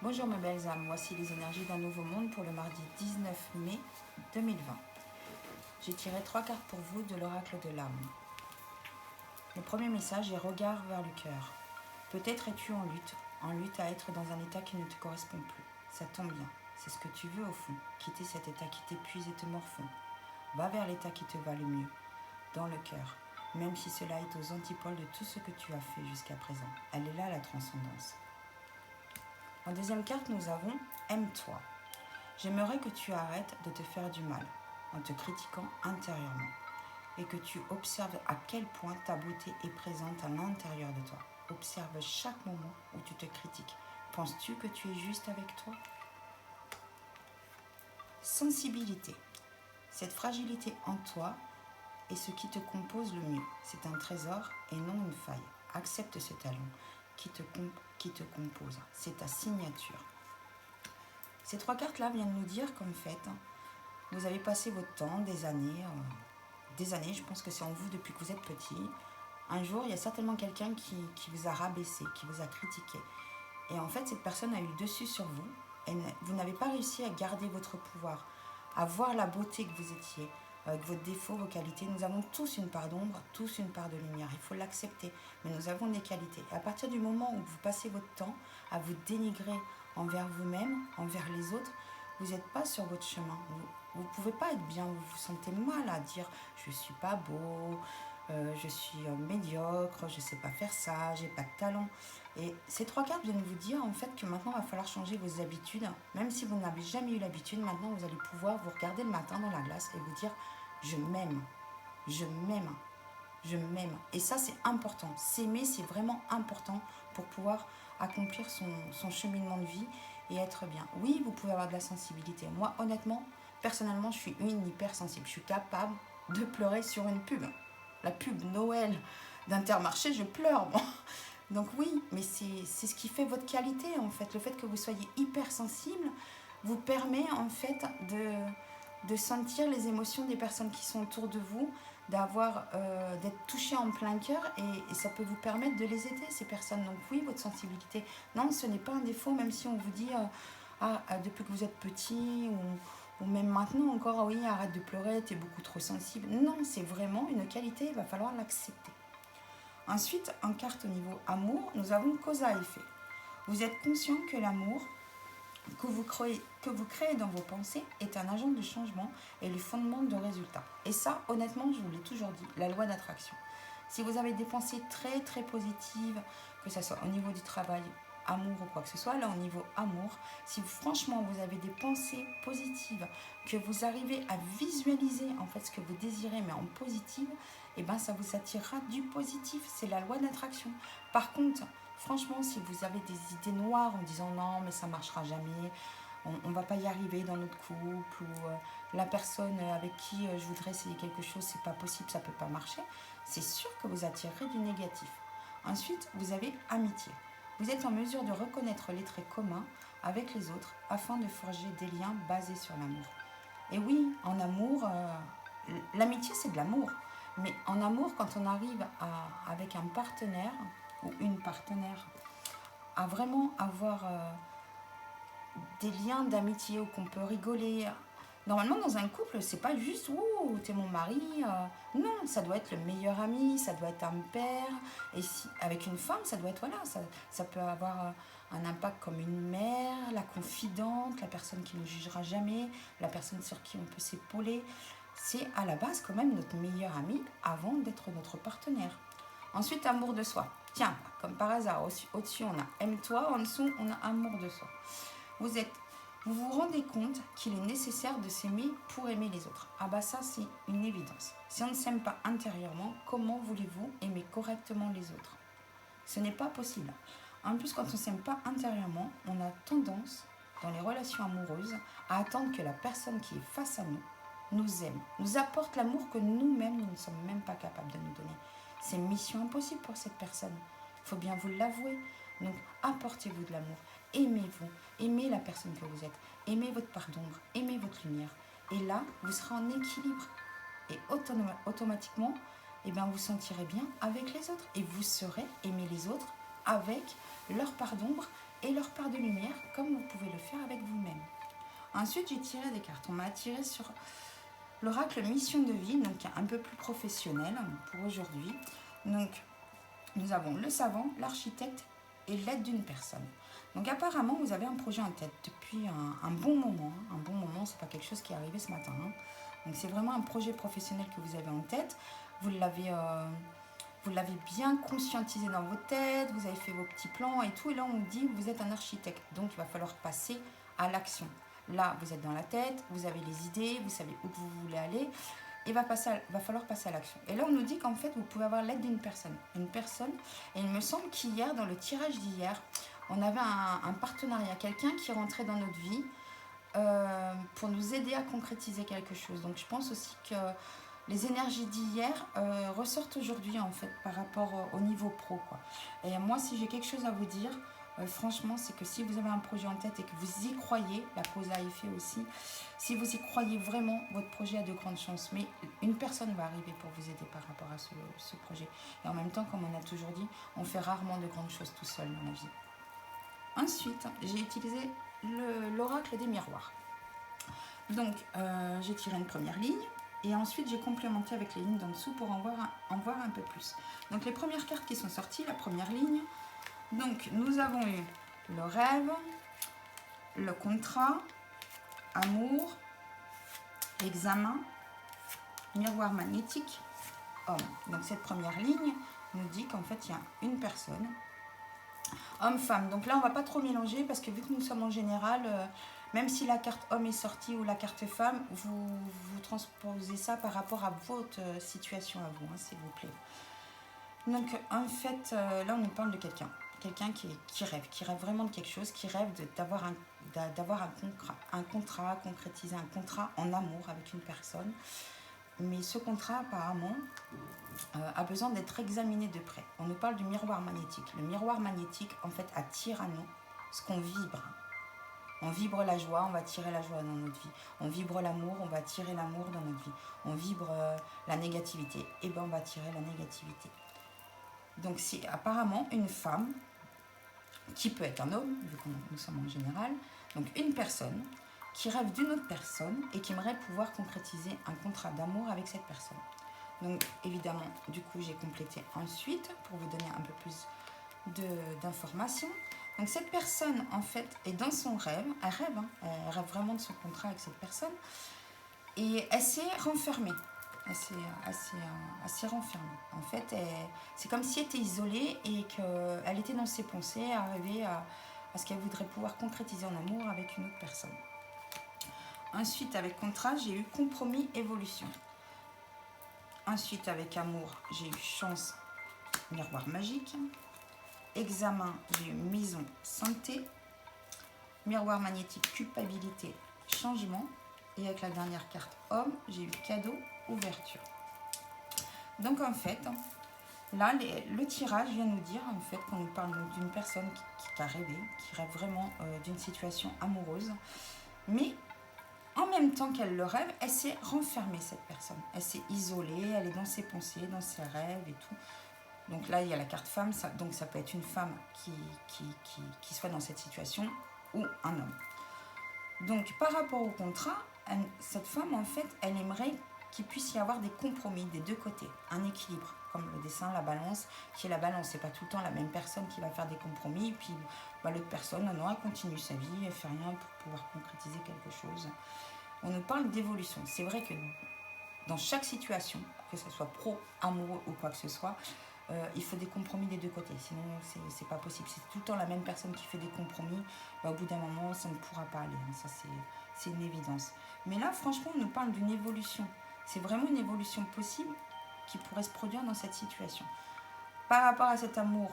Bonjour mes belles âmes, voici les énergies d'un nouveau monde pour le mardi 19 mai 2020. J'ai tiré 3 cartes pour vous de l'oracle de l'âme. Le premier message est regard vers le cœur. Peut-être es-tu en lutte à être dans un état qui ne te correspond plus. Ça tombe bien, c'est ce que tu veux au fond, quitter cet état qui t'épuise et te morfond. Va vers l'état qui te va le mieux, dans le cœur, même si cela est aux antipodes de tout ce que tu as fait jusqu'à présent. Elle est là la transcendance. En deuxième carte, nous avons « Aime-toi ». J'aimerais que tu arrêtes de te faire du mal en te critiquant intérieurement et que tu observes à quel point ta beauté est présente à l'intérieur de toi. Observe chaque moment où tu te critiques. Penses-tu que tu es juste avec toi? Sensibilité. Cette fragilité en toi est ce qui te compose le mieux. C'est un trésor et non une faille. Accepte ce talent qui te compose. C'est ta signature. Ces 3 cartes-là viennent nous dire qu'en fait, vous avez passé votre temps, des années, je pense que c'est en vous depuis que vous êtes petit. Un jour, il y a certainement quelqu'un qui vous a rabaissé, qui vous a critiqué. Et en fait, cette personne a eu le dessus sur vous et vous n'avez pas réussi à garder votre pouvoir, à voir la beauté que vous étiez, avec vos défauts, vos qualités. Nous avons tous une part d'ombre, tous une part de lumière. Il faut l'accepter, mais nous avons des qualités. Et à partir du moment où vous passez votre temps à vous dénigrer envers vous-même, envers les autres, vous n'êtes pas sur votre chemin. Vous ne pouvez pas être bien, vous vous sentez mal à dire « je ne suis pas beau », je suis médiocre, je ne sais pas faire ça, j'ai pas de talent. Et ces 3 cartes viennent vous dire en fait que maintenant il va falloir changer vos habitudes. Même si vous n'avez jamais eu l'habitude, maintenant vous allez pouvoir vous regarder le matin dans la glace et vous dire je m'aime, je m'aime, je m'aime. Et ça c'est important. S'aimer c'est vraiment important pour pouvoir accomplir son cheminement de vie et être bien. Oui, vous pouvez avoir de la sensibilité. Moi honnêtement, personnellement je suis une hypersensible. Je suis capable de pleurer sur une pub. La pub Noël d'Intermarché, je pleure. Bon. Donc oui, mais c'est ce qui fait votre qualité en fait. Le fait que vous soyez hypersensible vous permet en fait de sentir les émotions des personnes qui sont autour de vous, d'être touché en plein cœur et ça peut vous permettre de les aider ces personnes. Donc oui, votre sensibilité, non, ce n'est pas un défaut, même si on vous dit depuis que vous êtes petit ou même maintenant encore, oui, arrête de pleurer, tu es beaucoup trop sensible. Non, c'est vraiment une qualité, il va falloir l'accepter. Ensuite, en carte au niveau amour, nous avons cause à effet. Vous êtes conscient que l'amour que vous créez dans vos pensées est un agent de changement et le fondement de résultats. Et ça, honnêtement, je vous l'ai toujours dit, la loi d'attraction. Si vous avez des pensées très très positives, que ce soit au niveau du travail, amour ou quoi que ce soit, là au niveau amour, si franchement vous avez des pensées positives, que vous arrivez à visualiser en fait ce que vous désirez mais en positive, et ben ça vous attirera du positif, c'est la loi d'attraction. Par contre, franchement, si vous avez des idées noires en disant non mais ça marchera jamais, on ne va pas y arriver dans notre couple ou la personne avec qui je voudrais essayer quelque chose, c'est pas possible, ça peut pas marcher, c'est sûr que vous attirerez du négatif. Ensuite, vous avez amitié. Vous êtes en mesure de reconnaître les traits communs avec les autres afin de forger des liens basés sur l'amour. Et oui, en amour, l'amitié c'est de l'amour. Mais en amour, quand on arrive avec un partenaire ou une partenaire à vraiment avoir des liens d'amitié où qu'on peut rigoler. Normalement, dans un couple, c'est pas juste « Ouh, t'es mon mari ». Non, ça doit être le meilleur ami, ça doit être un père. Et si, avec une femme, ça doit être, voilà, ça peut avoir un impact comme une mère, la confidente, la personne qui ne jugera jamais, la personne sur qui on peut s'épauler. C'est à la base quand même notre meilleur ami avant d'être notre partenaire. Ensuite, amour de soi. Tiens, comme par hasard, au-dessus on a aime-toi, en dessous on a amour de soi. Vous vous rendez compte qu'il est nécessaire de s'aimer pour aimer les autres. Ah bah ça c'est une évidence. Si on ne s'aime pas intérieurement, comment voulez-vous aimer correctement les autres? Ce n'est pas possible. En plus, quand on ne s'aime pas intérieurement, on a tendance, dans les relations amoureuses, à attendre que la personne qui est face à nous aime, nous apporte l'amour que nous-mêmes, nous ne sommes même pas capables de nous donner. C'est mission impossible pour cette personne. Il faut bien vous l'avouer. Donc, apportez-vous de l'amour. Aimez-vous. Aimez la personne que vous êtes. Aimez votre part d'ombre. Aimez votre lumière. Et là, vous serez en équilibre. Et automatiquement, vous sentirez bien avec les autres. Et vous saurez aimer les autres avec leur part d'ombre et leur part de lumière, comme vous pouvez le faire avec vous-même. Ensuite, j'ai tiré des cartes. On m'a tiré sur l'oracle mission de vie, donc un peu plus professionnel pour aujourd'hui. Donc, nous avons le savant, l'architecte et l'aide d'une personne. Donc apparemment, vous avez un projet en tête depuis un bon moment. Un bon moment, c'est pas quelque chose qui est arrivé ce matin. Donc c'est vraiment un projet professionnel que vous avez en tête. Vous l'avez bien conscientisé dans votre tête, vous avez fait vos petits plans et tout. Et là, on vous dit que vous êtes un architecte. Donc il va falloir passer à l'action. Là, vous êtes dans la tête, vous avez les idées, vous savez où vous voulez aller. Et va falloir passer à l'action. Et là, on nous dit qu'en fait, vous pouvez avoir l'aide d'une personne. Une personne, et il me semble qu'hier, dans le tirage d'hier, on avait un partenariat, quelqu'un qui rentrait dans notre vie pour nous aider à concrétiser quelque chose. Donc, je pense aussi que les énergies d'hier ressortent aujourd'hui, en fait, par rapport au niveau pro, quoi. Et moi, si j'ai quelque chose à vous dire, franchement, c'est que si vous avez un projet en tête et que vous y croyez, la cause à effet aussi, si vous y croyez vraiment, votre projet a de grandes chances. Mais une personne va arriver pour vous aider par rapport à ce projet. Et en même temps, comme on a toujours dit, on fait rarement de grandes choses tout seul dans la vie. Ensuite, j'ai utilisé l'oracle des miroirs. Donc, j'ai tiré une première ligne. Et ensuite, j'ai complémenté avec les lignes d'en dessous pour en voir un peu plus. Donc, les premières cartes qui sont sorties, la première ligne. Donc, nous avons eu le rêve, le contrat, amour, examen, miroir magnétique, homme. Donc, cette première ligne nous dit qu'en fait, il y a une personne, homme-femme. Donc là, on ne va pas trop mélanger parce que vu que nous sommes en général, même si la carte homme est sortie ou la carte femme, vous transposez ça par rapport à votre situation à vous, s'il vous plaît. Donc, en fait, là, on nous parle de quelqu'un qui rêve vraiment de quelque chose, qui rêve d'avoir un contrat, concrétiser un contrat en amour avec une personne. Mais ce contrat, apparemment, a besoin d'être examiné de près. On nous parle du miroir magnétique. Le miroir magnétique, en fait, attire à nous ce qu'on vibre. On vibre la joie, on va attirer la joie dans notre vie. On vibre l'amour, on va attirer l'amour dans notre vie. On vibre la négativité, et bien on va attirer la négativité. Donc c'est apparemment une femme, qui peut être un homme, vu que nous sommes en général, donc une personne qui rêve d'une autre personne et qui aimerait pouvoir concrétiser un contrat d'amour avec cette personne. Donc évidemment, du coup, j'ai complété ensuite pour vous donner un peu plus d'informations. Donc cette personne, en fait, est dans son rêve, elle rêve vraiment de son contrat avec cette personne, et elle s'est renfermée. Elle s'est renfermée. En fait, c'est comme si elle était isolée et qu'elle était dans ses pensées, arrivée à ce qu'elle voudrait pouvoir concrétiser en amour avec une autre personne. Ensuite, avec contrat, j'ai eu compromis, évolution. Ensuite, avec amour, j'ai eu chance, miroir magique. Examen, j'ai eu maison, santé. Miroir magnétique, culpabilité, changement. Et avec la dernière carte homme, j'ai eu cadeau, ouverture. Donc en fait, là, le tirage vient nous dire en fait qu'on nous parle d'une personne qui a rêvé, qui rêve vraiment d'une situation amoureuse. Mais en même temps qu'elle le rêve, elle s'est renfermée, cette personne. Elle s'est isolée, elle est dans ses pensées, dans ses rêves et tout. Donc là, il y a la carte femme, donc ça peut être une femme qui soit dans cette situation ou un homme. Donc par rapport au contrat, cette femme, en fait, elle aimerait qu'il puisse y avoir des compromis des deux côtés, un équilibre, comme le dessin, la balance, qui est la balance. C'est pas tout le temps la même personne qui va faire des compromis, et puis l'autre personne, non, elle continue sa vie, elle fait rien pour pouvoir concrétiser quelque chose. On nous parle d'évolution. C'est vrai que dans chaque situation, que ce soit pro, amoureux ou quoi que ce soit, il faut des compromis des deux côtés, sinon c'est pas possible. Si c'est tout le temps la même personne qui fait des compromis, au bout d'un moment ça ne pourra pas aller, ça c'est une évidence. Mais là franchement on nous parle d'une évolution, c'est vraiment une évolution possible qui pourrait se produire dans cette situation. Par rapport à cet amour,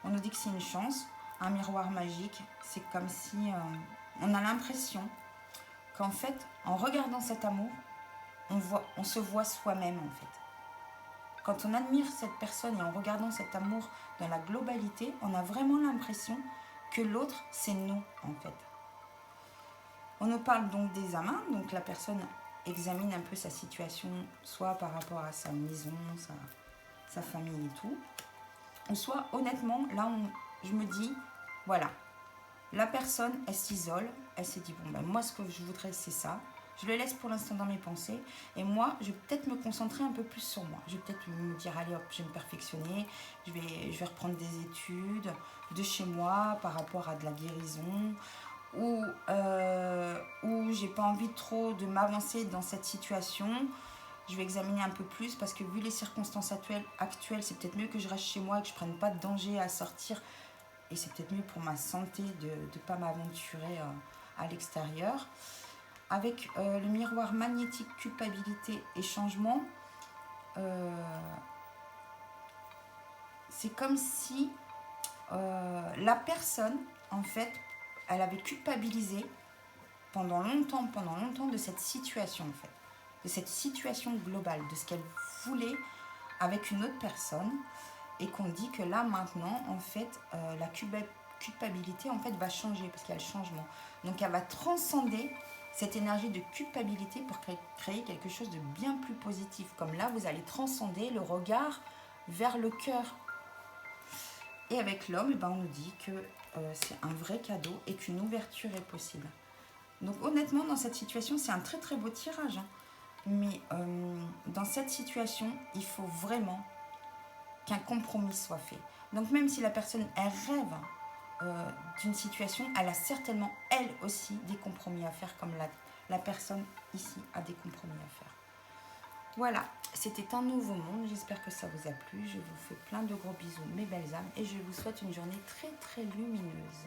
on nous dit que c'est une chance, un miroir magique, c'est comme si on a l'impression qu'en fait en regardant cet amour, on se voit soi-même en fait. Quand on admire cette personne et en regardant cet amour dans la globalité, on a vraiment l'impression que l'autre, c'est nous, en fait. On nous parle donc d'examen, donc la personne examine un peu sa situation, soit par rapport à sa maison, sa famille et tout, ou soit honnêtement, là, je me dis, voilà, La personne, elle s'isole, elle s'est dit, bon, ben, moi, ce que je voudrais, c'est ça. Je le laisse pour l'instant dans mes pensées. Et moi, je vais peut-être me concentrer un peu plus sur moi. Je vais peut-être me dire, allez hop, je vais me perfectionner. Je vais reprendre des études de chez moi par rapport à de la guérison. Ou j'ai pas envie trop de m'avancer dans cette situation. Je vais examiner un peu plus parce que vu les circonstances actuelles, c'est peut-être mieux que je reste chez moi et que je prenne pas de danger à sortir. Et c'est peut-être mieux pour ma santé de ne pas m'aventurer à l'extérieur. Avec le miroir magnétique culpabilité et changement, c'est comme si la personne, en fait, elle avait culpabilisé pendant longtemps de cette situation, en fait, de cette situation globale, de ce qu'elle voulait avec une autre personne, et qu'on dit que là, maintenant, en fait, la culpabilité, en fait, va changer, parce qu'il y a le changement. Donc, elle va transcender cette énergie de culpabilité pour créer quelque chose de bien plus positif. Comme là, vous allez transcender le regard vers le cœur. Et avec l'homme, ben, on nous dit que c'est un vrai cadeau et qu'une ouverture est possible. Donc honnêtement, dans cette situation, c'est un très très beau tirage. Hein. Mais dans cette situation, il faut vraiment qu'un compromis soit fait. Donc même si la personne, elle rêve d'une situation, elle a certainement, elle aussi, des compromis à faire, comme la personne ici a des compromis à faire. Voilà, c'était un nouveau monde. J'espère que ça vous a plu. Je vous fais plein de gros bisous, mes belles âmes, et je vous souhaite une journée très très lumineuse.